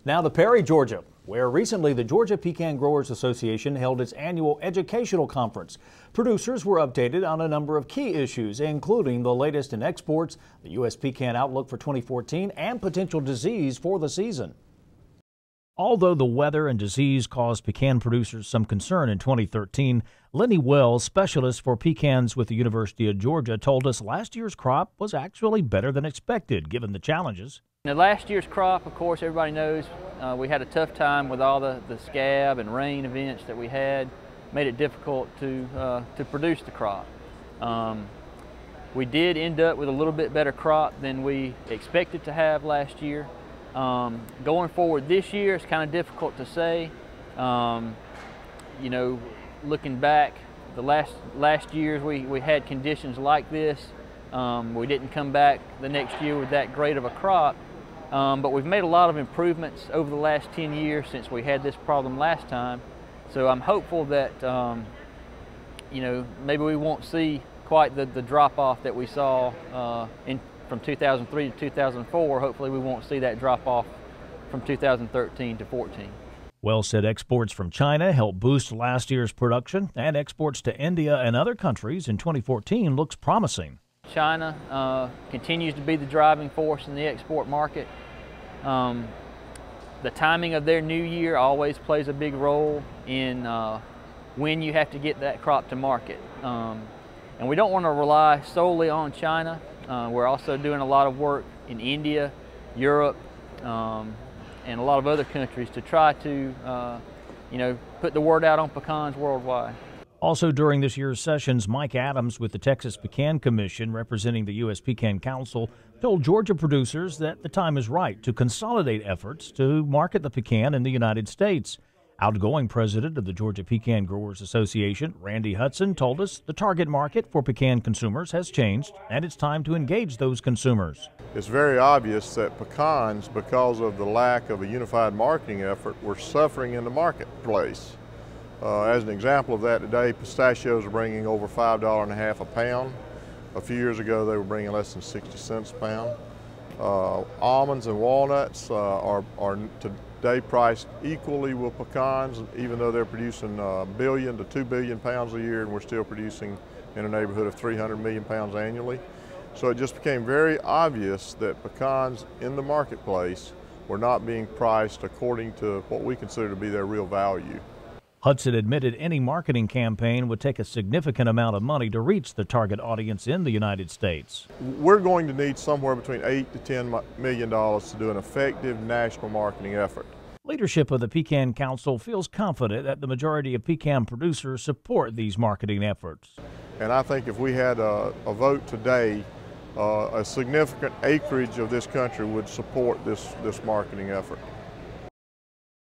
Now to Perry, Georgia, where recently the Georgia Pecan Growers Association held its annual educational conference. Producers were updated on a number of key issues, including the latest in exports, the U.S. pecan outlook for 2014, and potential disease for the season. Although the weather and disease caused pecan producers some concern in 2013, Lenny Wells, specialist for pecans with the University of Georgia, told us last year's crop was actually better than expected, given the challenges. Now, last year's crop, of course, everybody knows we had a tough time with all the scab and rain events that we had. Made it difficult to produce the crop. We did end up with a little bit better crop than we expected to have last year. Going forward this year, it's kind of difficult to say. You know, looking back, the last years we had conditions like this. We didn't come back the next year with that great of a crop, but we've made a lot of improvements over the last 10 years since we had this problem last time. So I'm hopeful that you know, maybe we won't see quite the drop-off that we saw from 2003 to 2004. Hopefully we won't see that drop-off from 2013 to 14. Wells said exports from China helped boost last year's production, and exports to India and other countries in 2014 looks promising. China continues to be the driving force in the export market. The timing of their new year always plays a big role in when you have to get that crop to market. And we don't want to rely solely on China. We're also doing a lot of work in India, Europe, and a lot of other countries to try to you know, put the word out on pecans worldwide. Also during this year's sessions, Mike Adams with the Texas Pecan Commission, representing the U.S. Pecan Council, told Georgia producers that the time is right to consolidate efforts to market the pecan in the United States. Outgoing president of the Georgia Pecan Growers Association, Randy Hudson, told us the target market for pecan consumers has changed, and it's time to engage those consumers. It's very obvious that pecans, because of the lack of a unified marketing effort, were suffering in the marketplace. As an example of that today, pistachios are bringing over $5.50 a pound. A few years ago, they were bringing less than 60 cents a pound. Almonds and walnuts are today priced equally with pecans, even though they're producing 1 billion to 2 billion pounds a year, and we're still producing in a neighborhood of 300 million pounds annually. So it just became very obvious that pecans in the marketplace were not being priced according to what we consider to be their real value. Hudson admitted any marketing campaign would take a significant amount of money to reach the target audience in the United States. We're going to need somewhere between $8 to $10 million to do an effective national marketing effort. Leadership of the Pecan Council feels confident that the majority of pecan producers support these marketing efforts. And I think if we had a vote today, a significant acreage of this country would support this marketing effort.